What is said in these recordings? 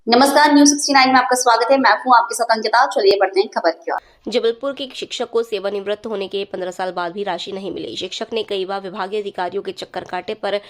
नमस्कार, न्यूज 69 में आपका स्वागत है। मैं हूं आपके साथ अंकिता। चलिए बढ़ते हैं खबर की ओर। जबलपुर के एक शिक्षक को सेवानिवृत्त होने के 15 साल बाद भी राशि नहीं मिली। शिक्षक ने कई बार विभागीय अधिकारियों के चक्कर काटे पर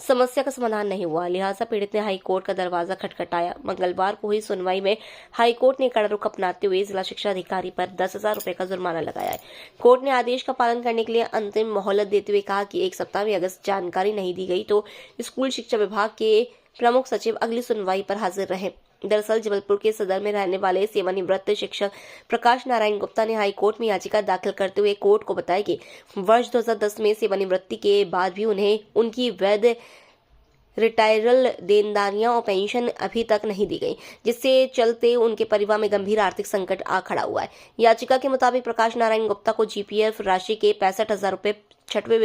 समस्या का समाधान नहीं हुआ, लिहाजा पीड़ित ने हाईकोर्ट का दरवाजा खटखटाया। मंगलवार को हुई सुनवाई में हाईकोर्ट ने कड़ा रुख अपनाते हुए जिला शिक्षा अधिकारी पर 10,000 रुपए का जुर्माना लगाया है। कोर्ट ने आदेश का पालन करने के लिए अंतिम मोहलत देते हुए कहा कि 1 सप्ताह में अगर जानकारी नहीं दी गई तो स्कूल शिक्षा विभाग के प्रमुख सचिव अगली सुनवाई पर हाजिर रहे। दरअसल जबलपुर के सदर में रहने वाले सेवानिवृत्त शिक्षक प्रकाश नारायण गुप्ता ने हाईकोर्ट में याचिका दाखिल करते हुए कोर्ट को बताया कि वर्ष 2010 में सेवानिवृत्ति के बाद भी उन्हें उनकी वैध रिटायरल देनदारियां और पेंशन अभी तक नहीं दी गई, जिससे चलते उनके परिवार में गंभीर आर्थिक संकट आ खड़ा हुआ है। याचिका के मुताबिक प्रकाश नारायण गुप्ता को जीपीएफ राशि के 65,000 रुपए, 6वें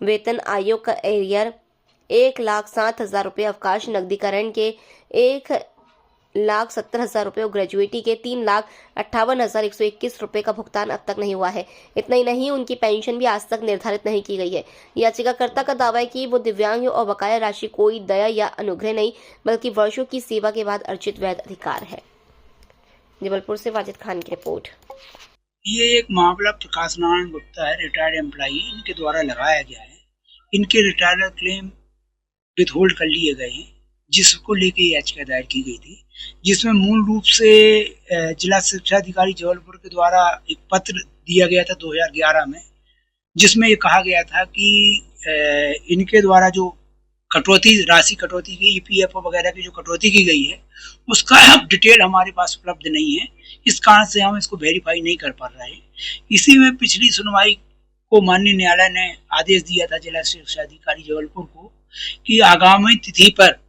वेतन आयोग का एरियर 1,07,000 रुपए, अवकाश नकदीकरण के 1,70,000 रुपए और ग्रेजुएटी के 3,58,121 रुपए का भुगतान अब तक नहीं हुआ है। इतना ही नहीं, उनकी पेंशन भी आज तक निर्धारित नहीं की गई है। याचिकाकर्ता का दावा है कि वो दिव्यांग और बकाया राशि कोई दया या अनुग्रह नहीं, बल्कि वर्षों की सेवा के बाद अर्जित वैध अधिकार है। जबलपुर से वाजिद खान की रिपोर्ट। ये एक मामला प्रकाश नारायण गुप्ता है, रिटायर्ड एम्प्लॉई, इनके द्वारा लगाया गया है। इनके रिटायरल क्लेम विथहोल्ड कर लिए गए हैं, जिसको लेके याचिका दायर की गई थी, जिसमें मूल रूप से जिला शिक्षा अधिकारी जबलपुर के द्वारा एक पत्र दिया गया था 2011 में, जिसमें ये कहा गया था कि इनके द्वारा जो राशि कटौती की, ईपीएफओ वगैरह की जो कटौती की गई है, उसका अब डिटेल हमारे पास उपलब्ध नहीं है। इस कारण से हम इसको वेरीफाई नहीं कर पा रहे हैं। इसी में पिछली सुनवाई को माननीय न्यायालय ने आदेश दिया था जिला शिक्षा अधिकारी जबलपुर को कि आगामी तिथि पर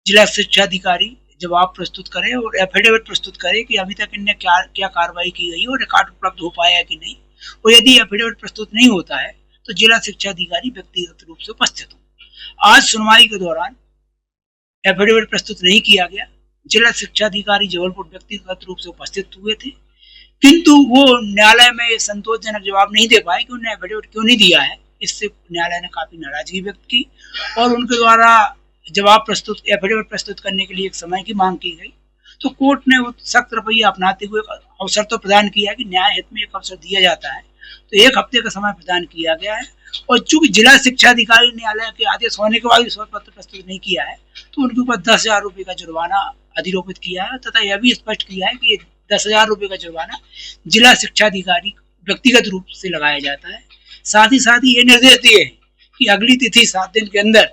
जिला शिक्षा अधिकारी जवाब प्रस्तुत करे और एफिडेविट प्रस्तुत करे कि अभी तक इनने क्या कार्रवाई की गई और रिकॉर्ड उपलब्ध हो पाया है कि नहीं। और यदि एफिडेविट प्रस्तुत नहीं होता है तो जिला शिक्षा अधिकारी व्यक्तिगत रूप से उपस्थित हो। आज सुनवाई के दौरान एफिडेविट प्रस्तुत नहीं किया गया। जिला शिक्षा अधिकारी जबलपुर व्यक्तिगत रूप से उपस्थित हुए थे, किंतु वो न्यायालय में संतोषजनक जवाब नहीं दे पाए कि उन्हें एफिडेविट क्यों नहीं दिया है। इससे न्यायालय ने काफी नाराजगी व्यक्त की और उनके द्वारा एफिडेविट प्रस्तुत करने के लिए एक समय की मांग की गई। तो कोर्ट ने वो सख्त रवैया अपनाते हुए अवसर तो प्रदान किया कि न्याय हित में एक अवसर दिया जाता है, तो 1 हफ्ते का समय प्रदान किया गया है। और चूंकि जिला शिक्षा अधिकारी न्यायालय के आदेश होने के बाद शपथ पत्र प्रस्तुत नहीं किया है, तो उनके ऊपर 10,000 रुपए का जुर्माना अधिरोपित किया है तथा यह भी स्पष्ट किया है कि 10,000 रुपए का जुर्माना जिला शिक्षा अधिकारी व्यक्तिगत रूप से लगाया जाता है। साथ ही ये निर्देश दिए कि अगली तिथि 7 दिन के अंदर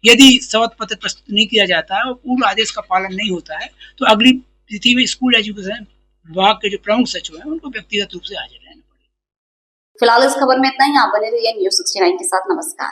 यदि शपथ पत्र प्रस्तुत नहीं किया जाता है और पूर्ण आदेश का पालन नहीं होता है, तो अगली तिथि में स्कूल एजुकेशन विभाग के जो प्रमुख सचिव हैं उनको व्यक्तिगत रूप से हाजिर रहना पड़ेगा। फिलहाल इस खबर में इतना ही। आप बने रहिए न्यूज 69 के साथ। नमस्कार।